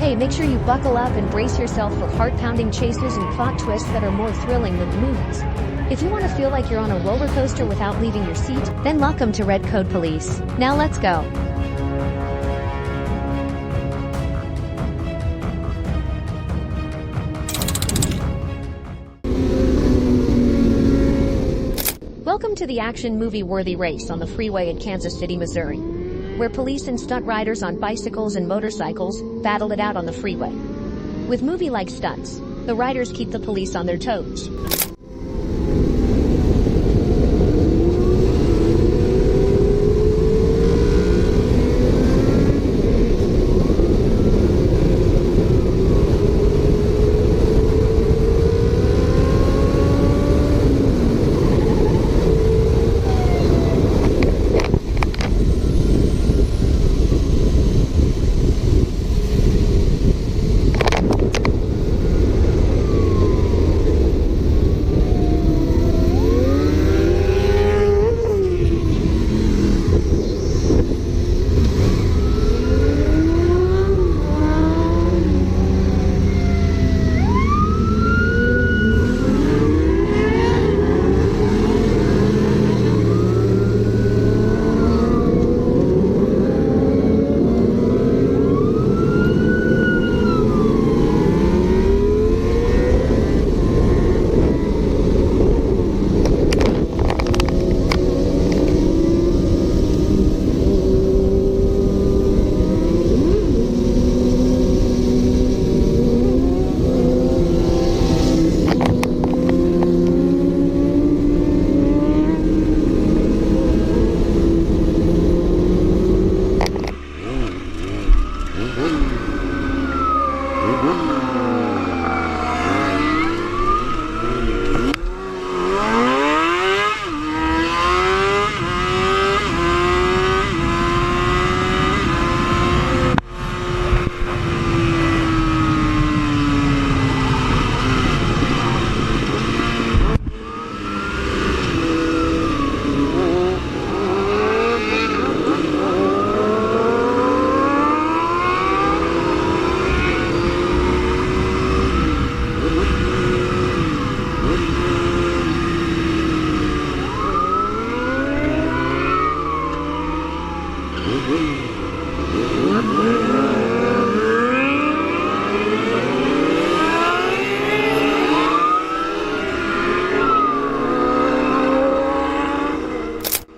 Hey, make sure you buckle up and brace yourself for heart-pounding chases and plot twists that are more thrilling than the movies. If you want to feel like you're on a roller coaster without leaving your seat, then welcome to RedCode Police. Now let's go. Welcome to the action movie-worthy race on the freeway in Kansas City, Missouri, where police and stunt riders on bicycles and motorcycles battle it out on the freeway. With movie-like stunts, the riders keep the police on their toes.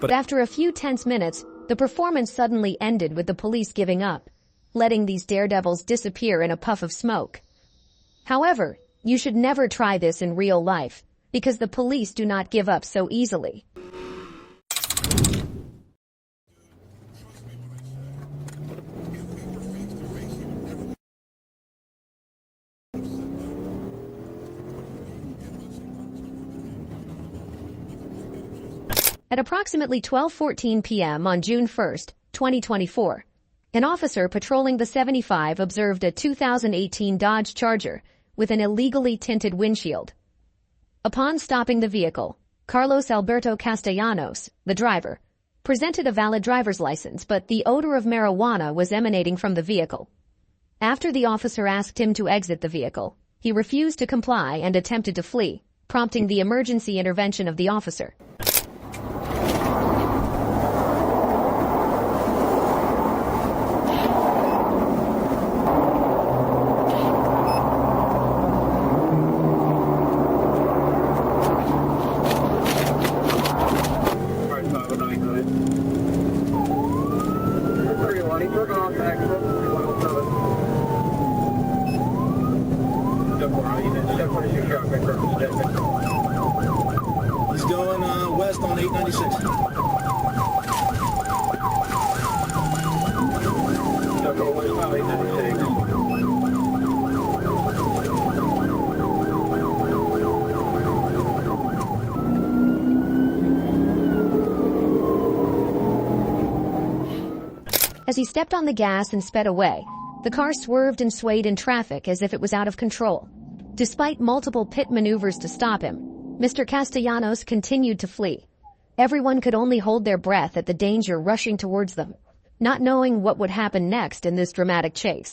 But after a few tense minutes, the performance suddenly ended with the police giving up, letting these daredevils disappear in a puff of smoke. However, you should never try this in real life, because the police do not give up so easily. At approximately 12:14 p.m. on June 1, 2024, an officer patrolling the 75 observed a 2018 Dodge Charger with an illegally tinted windshield. Upon stopping the vehicle, Carlos Alberto Castellanos, the driver, presented a valid driver's license, but the odor of marijuana was emanating from the vehicle. After the officer asked him to exit the vehicle, he refused to comply and attempted to flee, prompting the emergency intervention of the officer. He's going west on 896. As he stepped on the gas and sped away, the car swerved and swayed in traffic as if it was out of control. Despite multiple pit maneuvers to stop him, Mr. Castellanos continued to flee. Everyone could only hold their breath at the danger rushing towards them, not knowing what would happen next in this dramatic chase.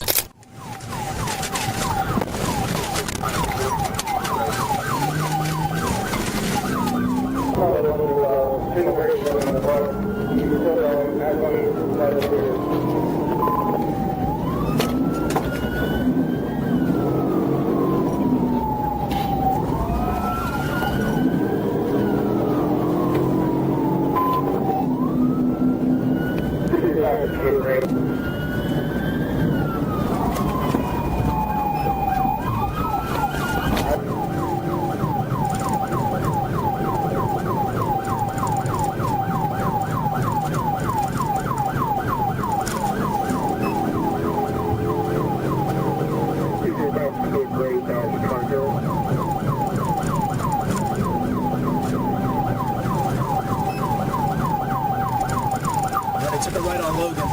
Took a right on Logan.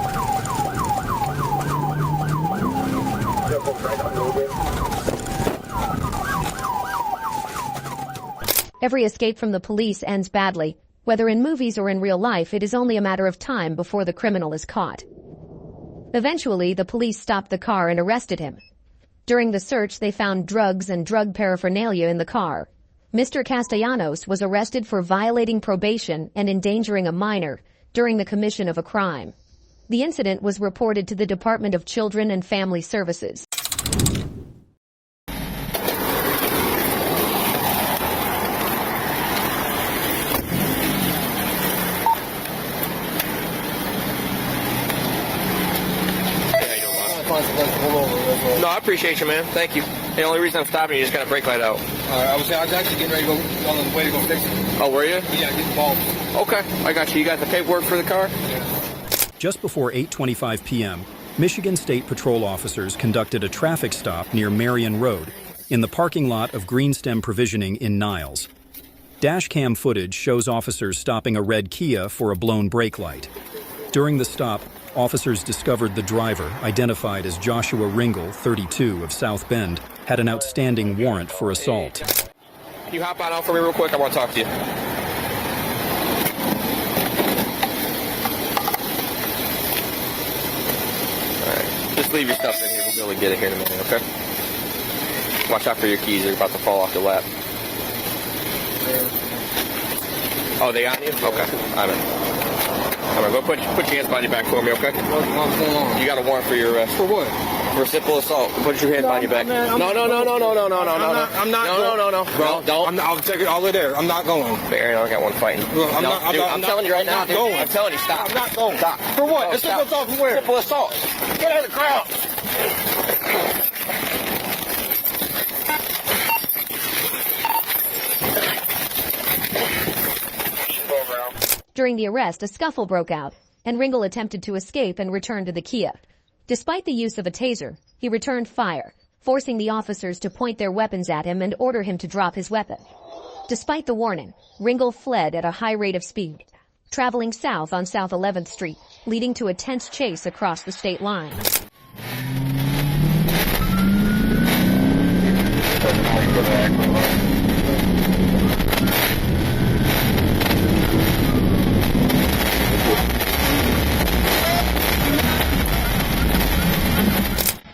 Every escape from the police ends badly. Whether in movies or in real life, it is only a matter of time before the criminal is caught. Eventually, the police stopped the car and arrested him. During the search, they found drugs and drug paraphernalia in the car. Mr. Castellanos was arrested for violating probation and endangering a minor during the commission of a crime. The incident was reported to the Department of Children and Family Services. No, I appreciate you, man. Thank you. The only reason I'm stopping you is got a brake light out. I was actually getting ready to go on the way to go fix it. Oh, were you? Yeah, getting involved. Okay, I got you. You got the paperwork for the car? Yeah. Just before 8:25 p.m., Michigan State Patrol officers conducted a traffic stop near Marion Road in the parking lot of Greenstem Provisioning in Niles. Dashcam footage shows officers stopping a red Kia for a blown brake light. During the stop, officers discovered the driver, identified as Joshua Ringel, 32, of South Bend, had an outstanding warrant for assault. Can you hop out for me real quick? I want to talk to you. Just leave your stuff in here. We'll be able to get it here in a minute, okay? Watch out for your keys. They're about to fall off your lap. Oh, they on you? Okay. I'm in. All right, go put your hands behind your back for me, okay? What's going on? You got a warrant for your arrest. For what? For simple assault. Put your hands behind your back. No. I'm not going. No. Bro, don't. I'll take it all the way there. I'm not going. Aaron, I got one fighting. Look, I'm telling you right now, dude. Going. I'm telling you, stop. I'm not going. Stop. For what? No, It's simple assault from where? Simple assault. Get out of the crowd. During the arrest, a scuffle broke out, and Ringel attempted to escape and return to the Kia. Despite the use of a taser, he returned fire, forcing the officers to point their weapons at him and order him to drop his weapon. Despite the warning, Ringel fled at a high rate of speed, traveling south on South 11th Street, leading to a tense chase across the state line.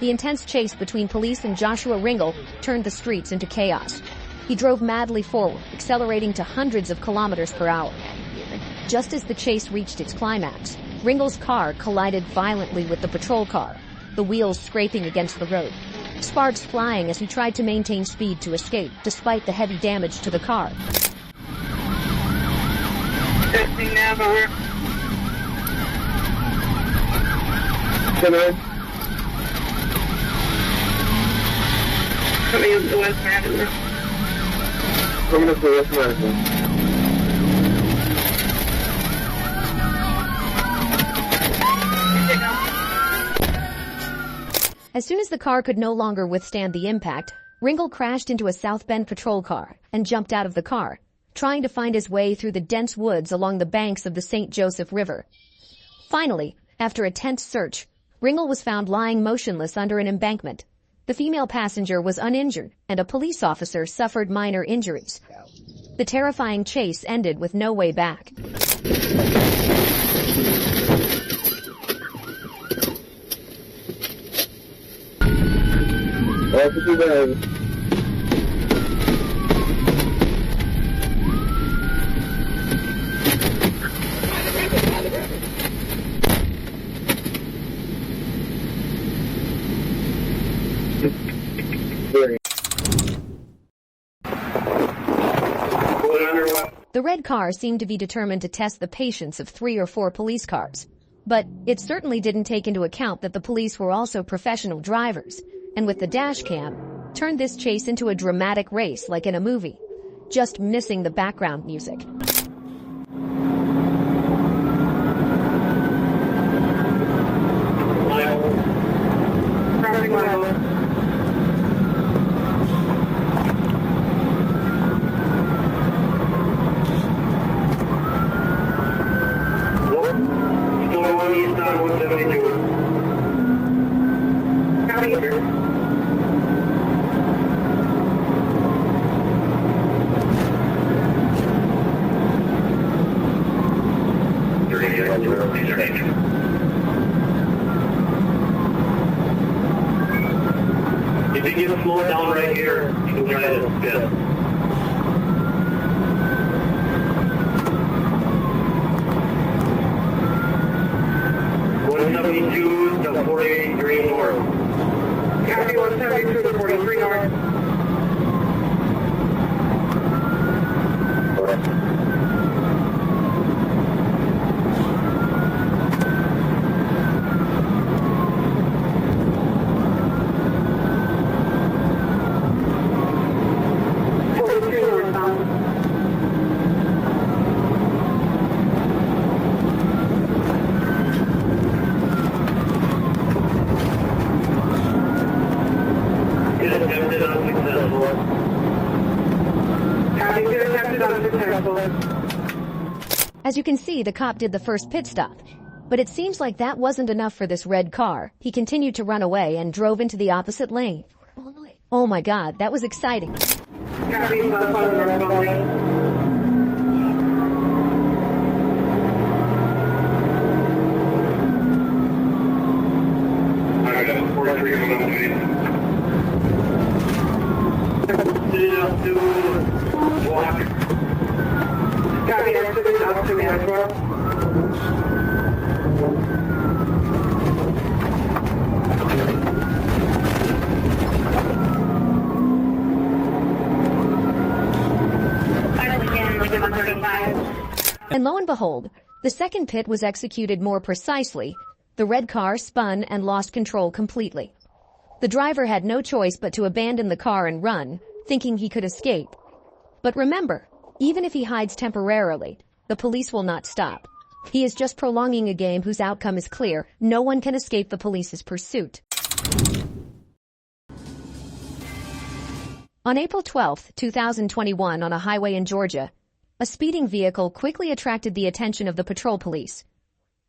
The intense chase between police and Joshua Ringel turned the streets into chaos. He drove madly forward, accelerating to hundreds of kilometers per hour. Just as the chase reached its climax, Ringel's car collided violently with the patrol car, the wheels scraping against the road. Sparks flying as he tried to maintain speed to escape, despite the heavy damage to the car. Testing now, over. Coming up to West Madison. Coming up to West Madison. As soon as the car could no longer withstand the impact, Ringel crashed into a South Bend patrol car and jumped out of the car, trying to find his way through the dense woods along the banks of the St. Joseph River. Finally, after a tense search, Ringel was found lying motionless under an embankment. The female passenger was uninjured, and a police officer suffered minor injuries. The terrifying chase ended with no way back. The red car seemed to be determined to test the patience of 3 or 4 police cars. But it certainly didn't take into account that the police were also professional drivers, and with the dash cam, turned this chase into a dramatic race like in a movie, just missing the background music. If you get slow down right here, you can try to spin. (172) to 43 north. Copy 172 to 43 north. As you can see, the cop did the first pit stop. But it seems like that wasn't enough for this red car. He continued to run away and drove into the opposite lane. Oh my God, that was exciting. Copy 172. And lo and behold, the second pit was executed more precisely. The red car spun and lost control completely. The driver had no choice but to abandon the car and run, thinking he could escape. But remember, even if he hides temporarily, the police will not stop. He is just prolonging a game whose outcome is clear. No one can escape the police's pursuit. On April 12, 2021, on a highway in Georgia, a speeding vehicle quickly attracted the attention of the patrol police.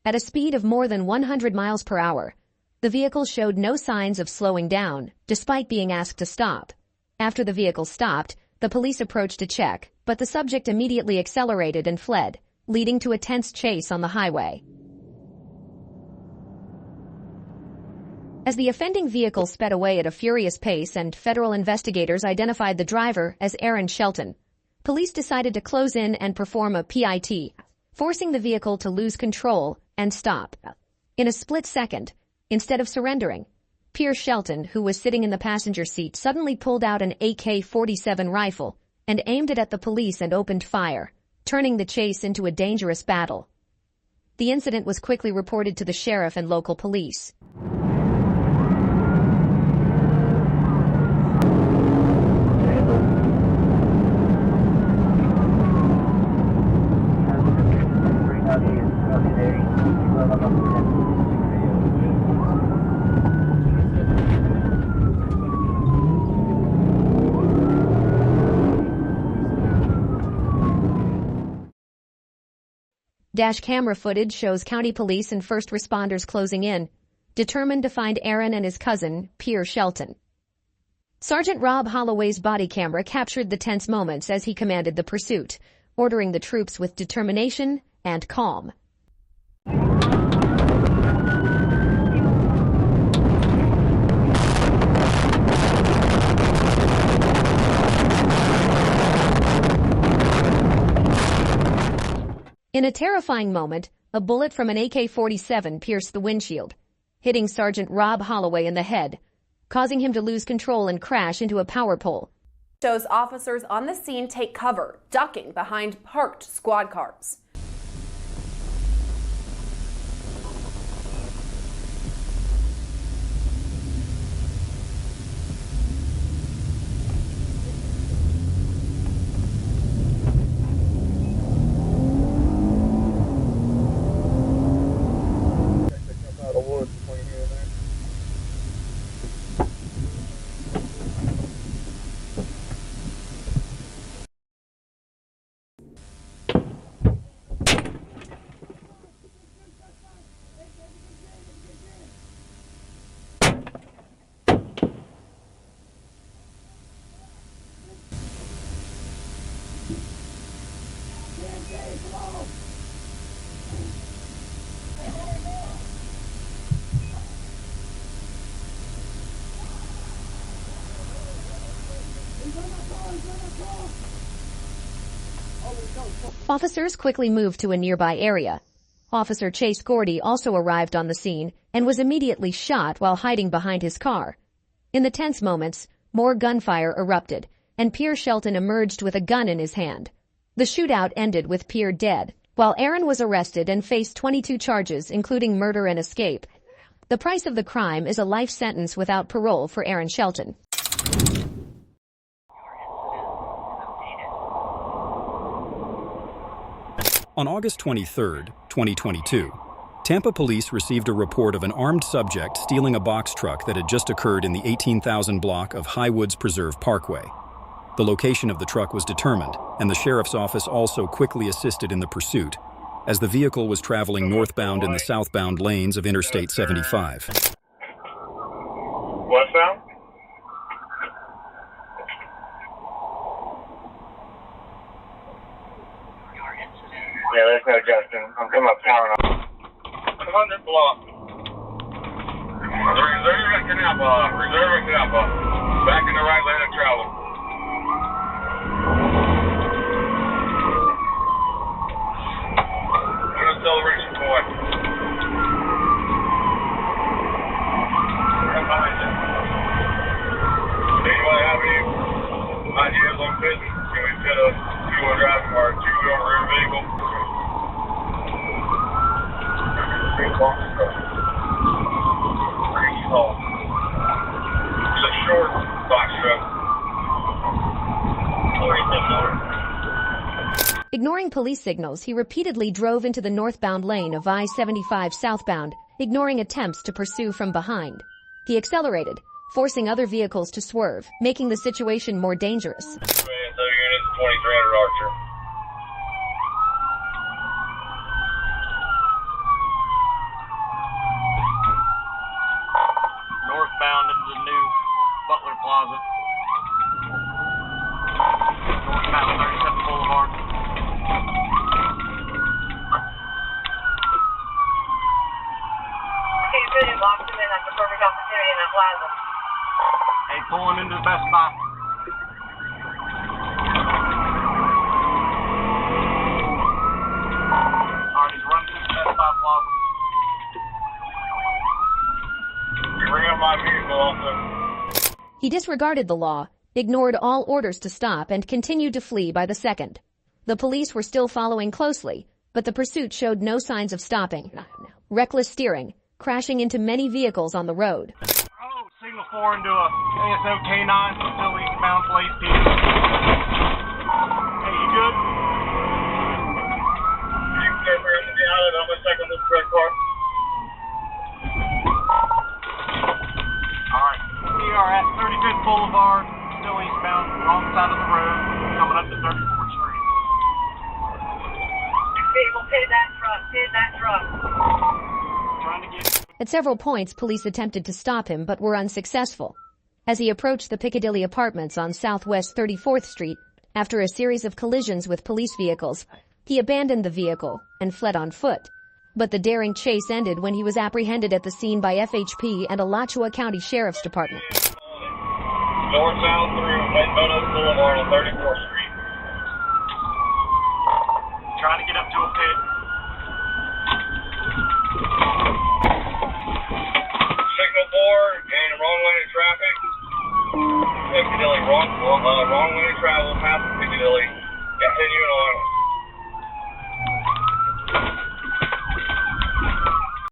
At a speed of more than 100 miles per hour, the vehicle showed no signs of slowing down, despite being asked to stop. After the vehicle stopped, the police approached to check, but the subject immediately accelerated and fled, leading to a tense chase on the highway. As the offending vehicle sped away at a furious pace and federal investigators identified the driver as Aaron Shelton, police decided to close in and perform a PIT, forcing the vehicle to lose control and stop. In a split second, instead of surrendering, Pierce Shelton, who was sitting in the passenger seat, suddenly pulled out an AK-47 rifle and aimed it at the police and opened fire, turning the chase into a dangerous battle. The incident was quickly reported to the sheriff and local police. Dash camera footage shows county police and first responders closing in, determined to find Aaron and his cousin, Pierre Shelton. Sergeant Rob Holloway's body camera captured the tense moments as he commanded the pursuit, ordering the troops with determination and calm. In a terrifying moment, a bullet from an AK-47 pierced the windshield, hitting Sergeant Rob Holloway in the head, causing him to lose control and crash into a power pole. shows officers on the scene take cover, ducking behind parked squad cars. Officers quickly moved to a nearby area. Officer Chase Gordy also arrived on the scene and was immediately shot while hiding behind his car. In the tense moments, more gunfire erupted, and Pierre Shelton emerged with a gun in his hand. The shootout ended with Pierre dead, while Aaron was arrested and faced 22 charges, including murder and escape. The price of the crime is a life sentence without parole for Aaron Shelton. On August 23, 2022, Tampa police received a report of an armed subject stealing a box truck that had just occurred in the 18,000 block of Highwoods Preserve Parkway. The location of the truck was determined, and the sheriff's office also quickly assisted in the pursuit, as the vehicle was traveling northbound in the southbound lanes of Interstate 75. Westbound? Yeah, there's no Justin. I'm coming up town. 100 block. Reserve Canapa. Back in the right lane of travel. What a celebration, boy. Right behind you. Anybody have any ideas on business? Can we fit a two-wheel drive or a two-wheel rear vehicle? Pretty small. It's a short box truck. Ignoring police signals, he repeatedly drove into the northbound lane of I-75 southbound, ignoring attempts to pursue from behind. He accelerated, forcing other vehicles to swerve, making the situation more dangerous. So units 2300 Archer. Northbound into the new Butler Plaza. Northbound 37 Boulevard. Okay, good. You locked him in. That's a perfect opportunity in that plaza. Hey, pulling into the Best Buy. Alright, he's running through the Best Buy Plaza. You bring up my vehicle also. He disregarded the law, ignored all orders to stop, and continued to flee by the second. The police were still following closely, but the pursuit showed no signs of stopping. Reckless steering, crashing into many vehicles on the road. Oh, signal 4 into a ASO K9, still eastbound, place P. Hey, you good? You can get here into the island. I'm going to check on this red car. Alright, we are at 35th Boulevard, still eastbound, wrong side of the road, coming up to 34th Street. People, pit that truck. Trying to get... At several points, police attempted to stop him but were unsuccessful. As he approached the Piccadilly Apartments on Southwest 34th Street, after a series of collisions with police vehicles, he abandoned the vehicle and fled on foot. But the daring chase ended when he was apprehended at the scene by FHP and Alachua County Sheriff's Department. Northbound through Lake Boulevard on 34th Street. Trying to get up to a pit. Signal 4, in the wrong lane of traffic. Piccadilly, wrong lane travel past Piccadilly, continue along